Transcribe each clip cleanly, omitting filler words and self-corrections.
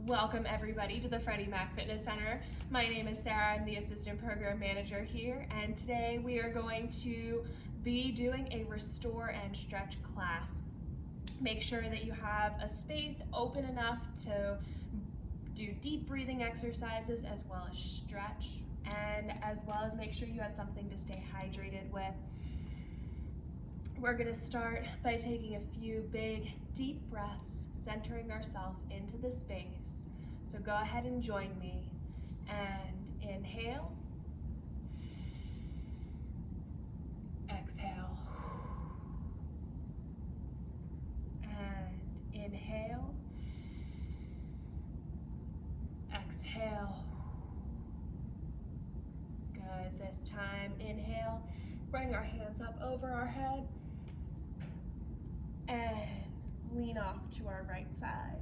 Welcome everybody to the Freddie Mac Fitness Center. My name is Sarah, I'm the Assistant Program Manager here, and today we are going to be doing a restore and stretch class. Make sure that you have a space open enough to do deep breathing exercises as well as stretch, and as well as make sure you have something to stay hydrated with. We're going to start by taking a few big deep breaths, centering ourselves into the space. So go ahead and join me and inhale, exhale, and inhale, exhale. Good. This time, inhale, bring our hands up over our head and lean off to our right side.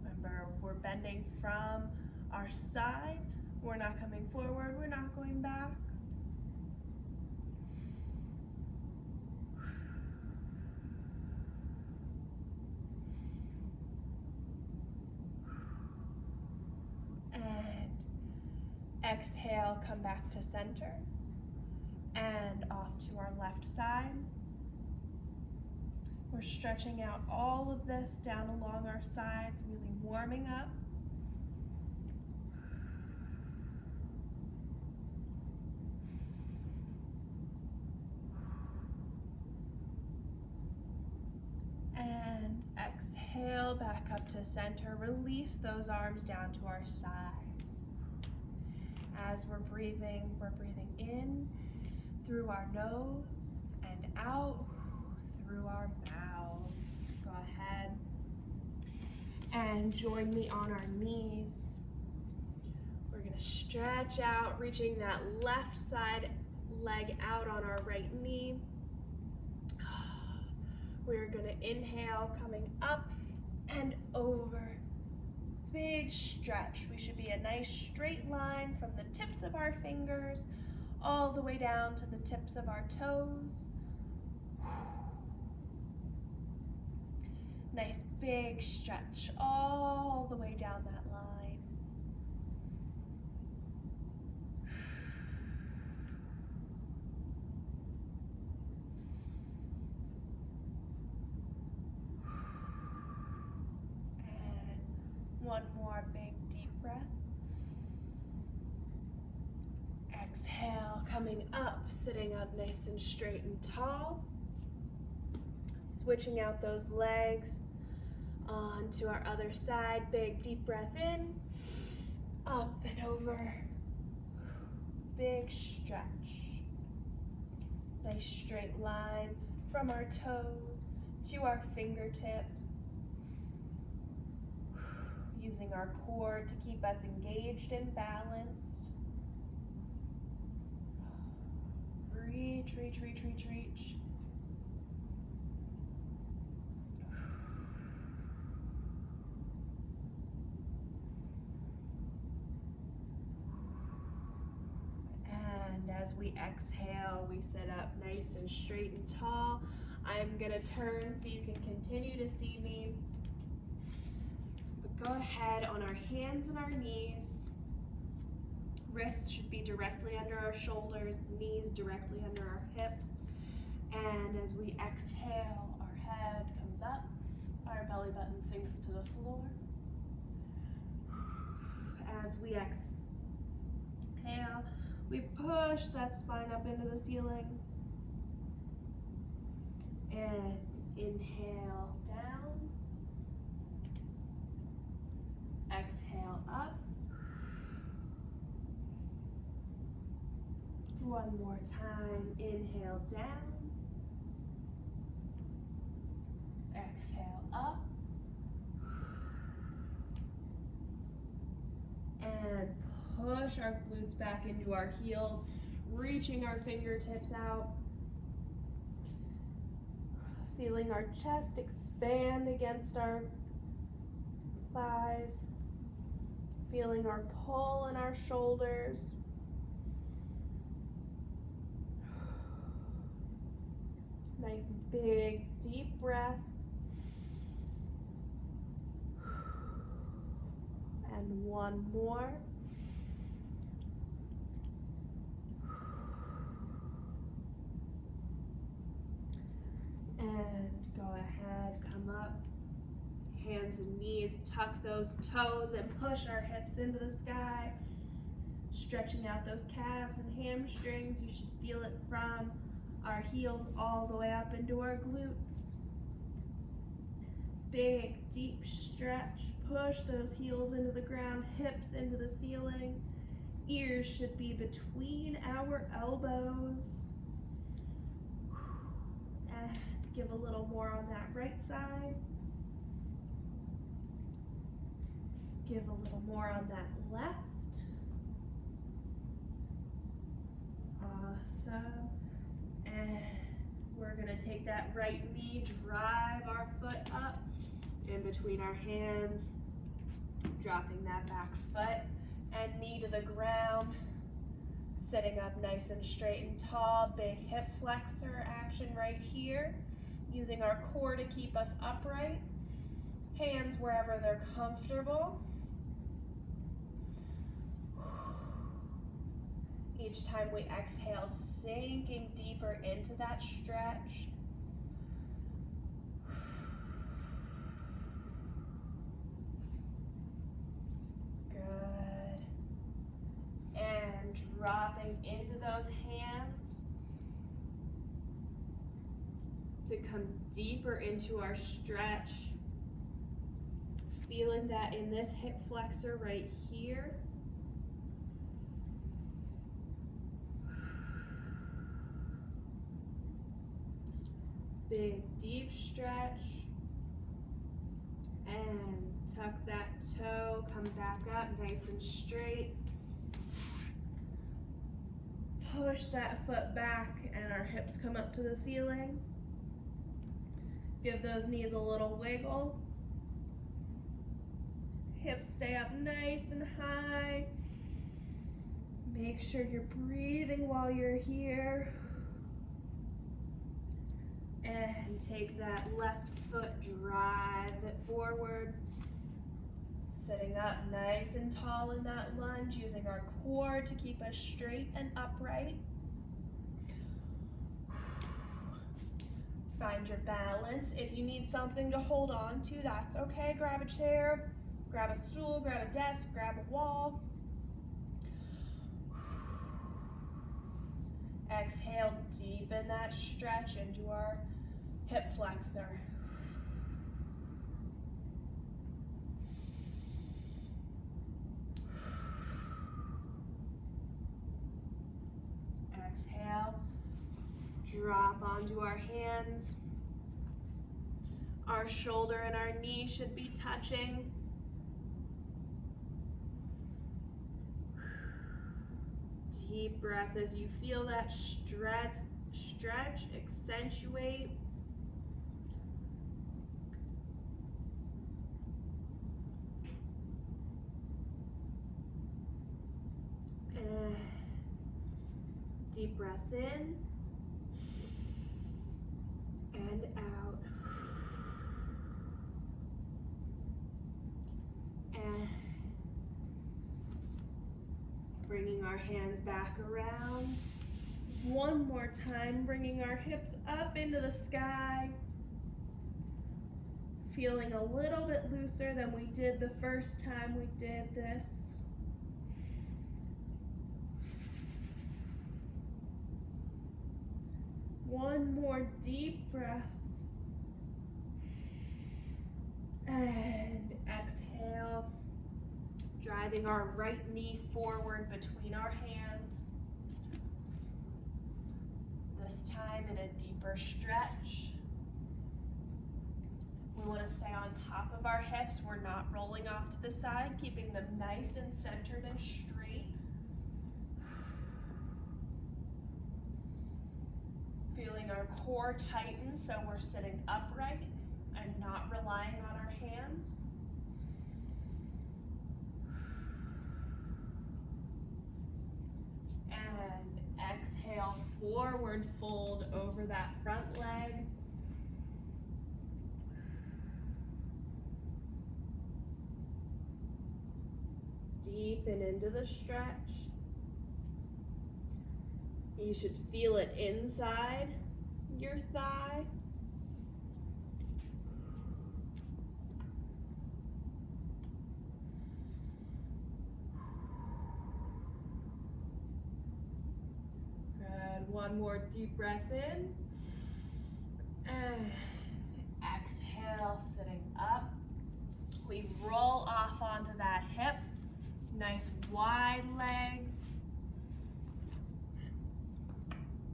Remember, we're bending from our side. We're not coming forward, we're not going back. And exhale, come back to center and off to our left side. We're stretching out all of this down along our sides, really warming up. And exhale, back up to center. Release those arms down to our sides. As we're breathing in through our nose and out through our mouths. Go ahead and join me on our knees. We're going to stretch out, reaching that left side leg out on our right knee. We're going to inhale, coming up and over. Big stretch. We should be a nice straight line from the tips of our fingers all the way down to the tips of our toes. Nice big stretch all the way down that line. And one more big deep breath. Exhale, coming up, sitting up nice and straight and tall. Switching out those legs onto our other side. Big deep breath in, up and over. Big stretch. Nice straight line from our toes to our fingertips. Using our core to keep us engaged and balanced. Reach, reach, reach, reach, reach. As we exhale, we sit up nice and straight and tall. I'm gonna turn so you can continue to see me. But go ahead on our hands and our knees. Wrists should be directly under our shoulders, knees directly under our hips. And as we exhale, our head comes up, our belly button sinks to the floor. As we exhale, we push that spine up into the ceiling. And inhale down. Exhale up. One more time. Inhale down. Exhale up. And push our glutes back into our heels, reaching our fingertips out. Feeling our chest expand against our thighs. Feeling our pull in our shoulders. Nice big deep breath. And one more. And go ahead, come up, hands and knees, tuck those toes and push our hips into the sky. Stretching out those calves and hamstrings. You should feel it from our heels all the way up into our glutes. Big, deep stretch. Push those heels into the ground, hips into the ceiling. Ears should be between our elbows. And give a little more on that right side. Give a little more on that left. Awesome. And we're gonna take that right knee, drive our foot up in between our hands, dropping that back foot and knee to the ground, sitting up nice and straight and tall, big hip flexor action right here, using our core to keep us upright, hands wherever they're comfortable. Each time we exhale, sinking deeper into that stretch. Good. And dropping into those hands to come deeper into our stretch. Feeling that in this hip flexor right here. Big deep stretch, and tuck that toe, come back up nice and straight. Push that foot back and our hips come up to the ceiling. Give those knees a little wiggle. Hips stay up nice and high. Make sure you're breathing while you're here. And take that left foot, drive it forward. Sitting up nice and tall in that lunge, using our core to keep us straight and upright. Find your balance. If you need something to hold on to, that's okay. Grab a chair, grab a stool, grab a desk, grab a wall. Exhale, deepen that stretch into our hip flexor. Exhale, drop onto our hands. Our shoulder and our knee should be touching. Deep breath as you feel that stretch, accentuate. And deep breath in and out. And bringing our hands back around. One more time, bringing our hips up into the sky. Feeling a little bit looser than we did the first time we did this. One more deep breath. And exhale. Driving our right knee forward between our hands. This time in a deeper stretch. We want to stay on top of our hips. We're not rolling off to the side, keeping them nice and centered and straight. Feeling our core tighten so we're sitting upright and not relying on our hands. And exhale, forward fold over that front leg. deepen into the stretch. You should feel it inside your thigh. Good. One more deep breath in. And exhale, sitting up. We roll off onto that hip. Nice wide legs.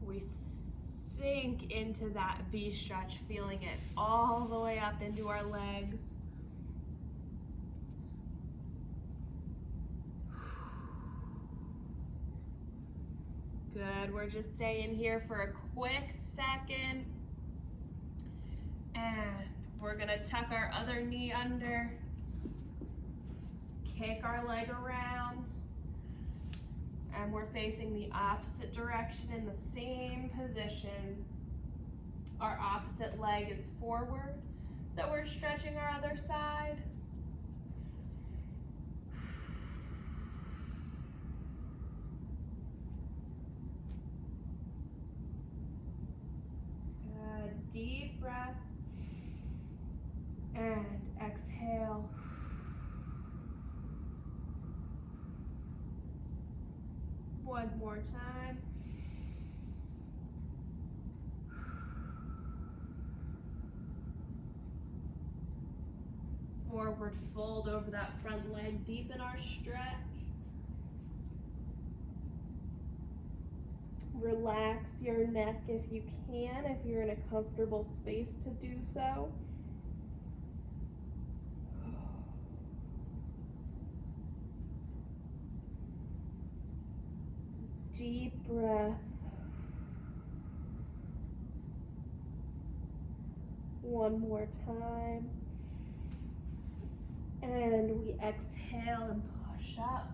We sink into that V stretch, feeling it all the way up into our legs. Good, we're just staying here for a quick second. And we're gonna tuck our other knee under, kick our leg around, and we're facing the opposite direction in the same position. Our opposite leg is forward, so we're stretching our other side. Good, deep breath, and exhale. One more time. Forward fold over that front leg, deepen our stretch. Relax your neck if you can, if you're in a comfortable space to do so. Deep breath. One more time. And we exhale and push up.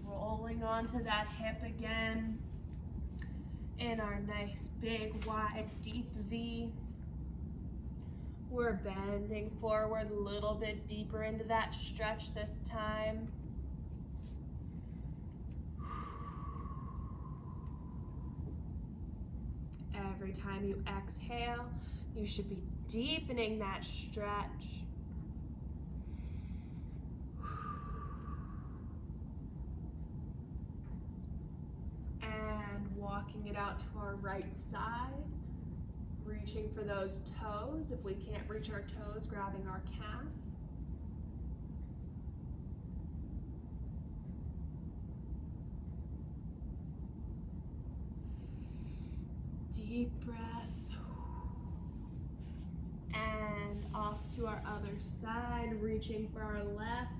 Rolling onto that hip again. In our nice, big, wide, deep V. We're bending forward a little bit deeper into that stretch this time. Every time you exhale, you should be deepening that stretch. And walking it out to our right side, reaching for those toes. If we can't reach our toes, grabbing our calf. Deep breath. And off to our other side, reaching for our left.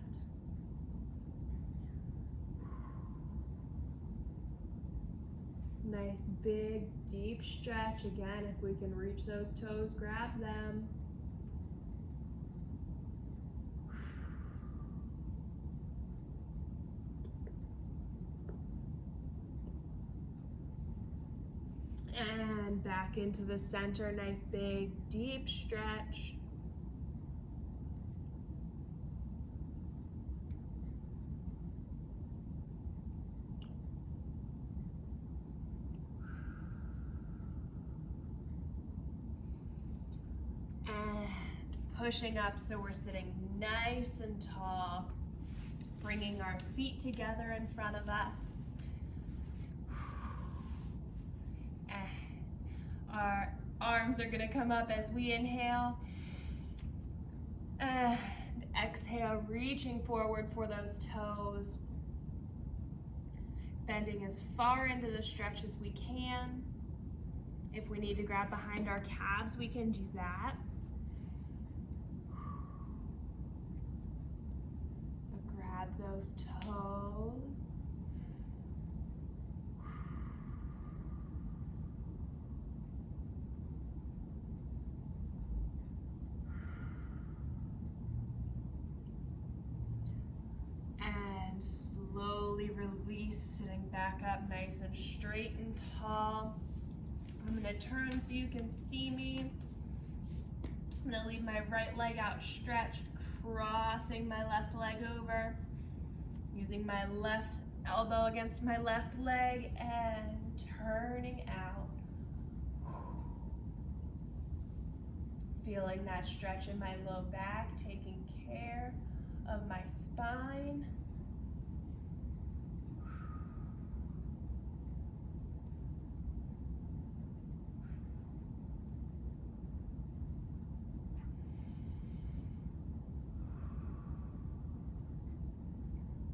Nice, big, deep stretch. Again, if we can reach those toes, grab them. And back into the center, nice big deep stretch. And pushing up so we're sitting nice and tall, bringing our feet together in front of us. Our arms are gonna come up as we inhale. And exhale, reaching forward for those toes. Bending as far into the stretch as we can. If we need to grab behind our calves, we can do that. Grab those toes. Slowly release, sitting back up nice and straight and tall. I'm gonna turn so you can see me. I'm gonna leave my right leg out stretched, crossing my left leg over. Using my left elbow against my left leg and turning out. Feeling that stretch in my low back, taking care of my spine.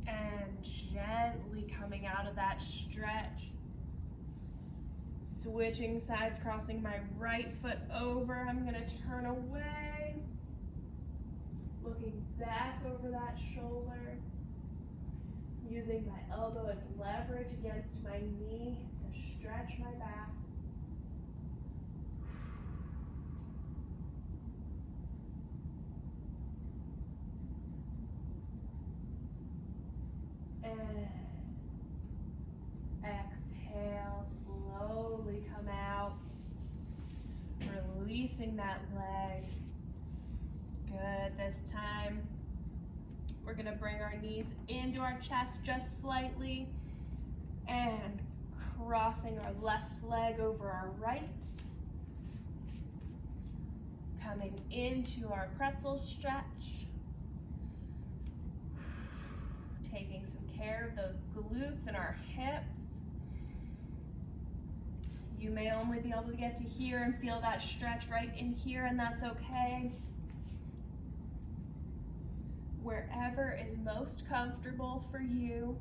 And gently coming out of that stretch. Switching sides, crossing my right foot over. I'm gonna turn away. Looking back over that shoulder. Using my elbow as leverage against my knee to stretch my back. And exhale, slowly come out, releasing that leg. Good, this time we're gonna bring our knees into our chest just slightly and crossing our left leg over our right. Coming into our pretzel stretch. Taking some care of those glutes and our hips. You may only be able to get to here and feel that stretch right in here, and that's okay. Wherever is most comfortable for you.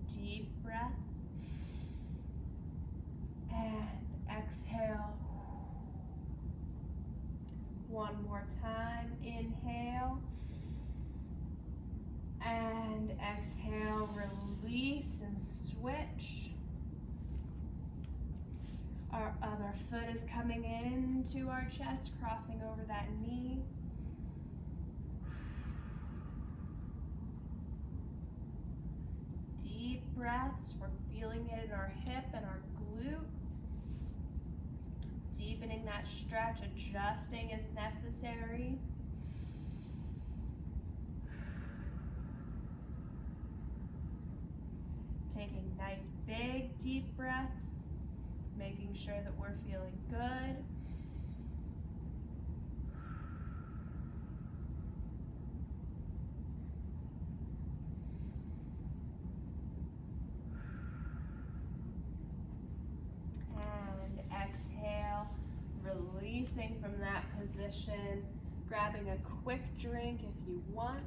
Deep breath. And exhale. One more time, inhale. And exhale, release and switch. Our other foot is coming into our chest, crossing over that knee. Deep breaths, we're feeling it in our hip and our glute. Deepening that stretch, adjusting as necessary. Taking nice big deep breaths, making sure that we're feeling good. And exhale, releasing from that position, grabbing a quick drink if you want.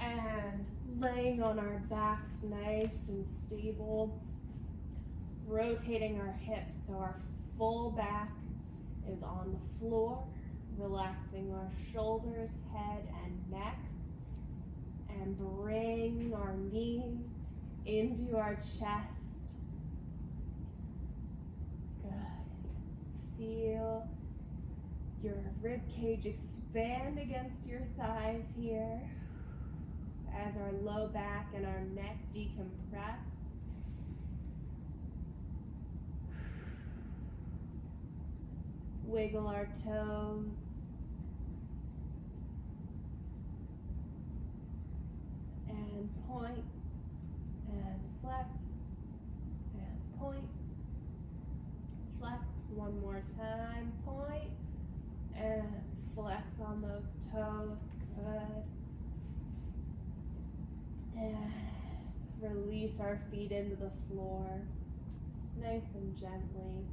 And laying on our backs nice and stable, rotating our hips so our full back is on the floor, relaxing our shoulders, head, and neck, and bring our knees into our chest. Good. Feel your rib cage expand against your thighs here as our low back and our neck decompress. Wiggle our toes. And point, and flex, and point, flex. One more time, point, and flex on those toes. Good. And release our feet into the floor, nice and gently.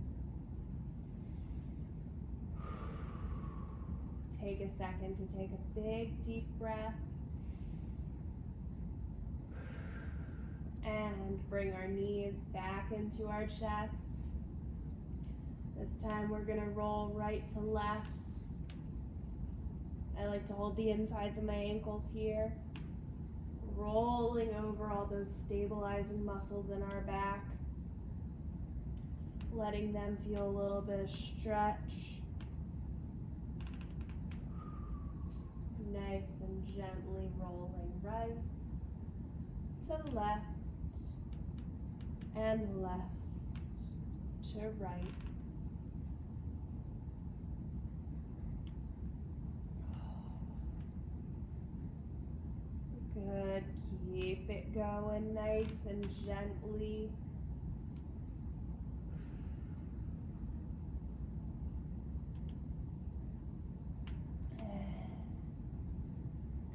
Take a second to take a big deep breath. And bring our knees back into our chest. This time we're gonna roll right to left. I like to hold the insides of my ankles here. Rolling over all those stabilizing muscles in our back. Letting them feel a little bit of stretch. Nice and gently rolling right to left and left to right. Good. Keep it going nice and gently.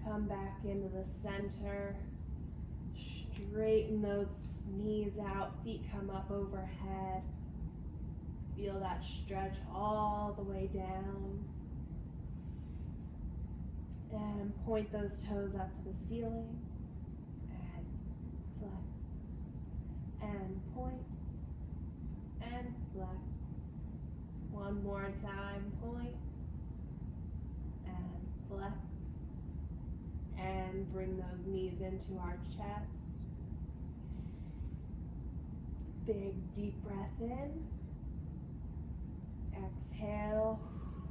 Come back into the center. Straighten those knees out. Feet come up overhead. Feel that stretch all the way down. And point those toes up to the ceiling. And flex. And point. And flex. One more time. Point. And flex. And bring those knees into our chest. Big deep breath in. Exhale,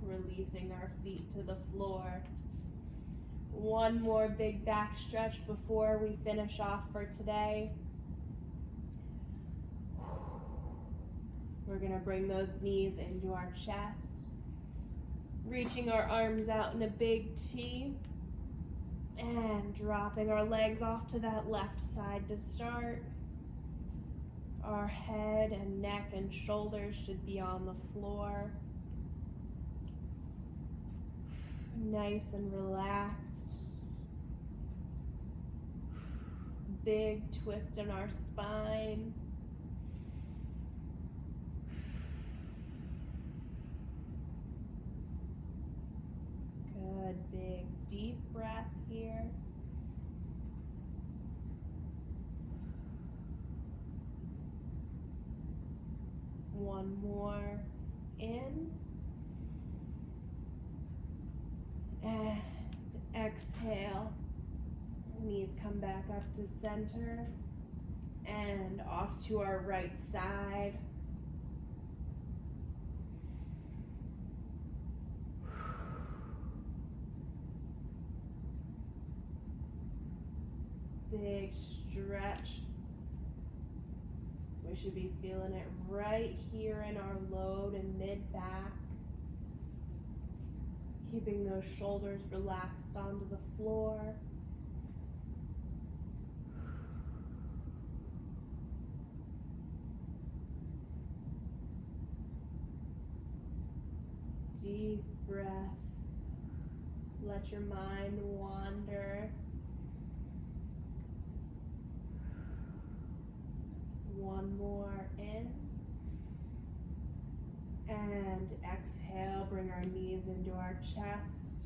releasing our feet to the floor. One more big back stretch before we finish off for today. We're gonna bring those knees into our chest. Reaching our arms out in a big T. And dropping our legs off to that left side to start. Our head and neck and shoulders should be on the floor. Nice and relaxed. Big twist in our spine. Good, big deep breath here. One more in. And exhale. Knees come back up to center. And off to our right side. Big stretch. We should be feeling it right here in our low to mid back. Keeping those shoulders relaxed onto the floor. Deep breath. Let your mind wander. One more in. And exhale, bring our knees into our chest.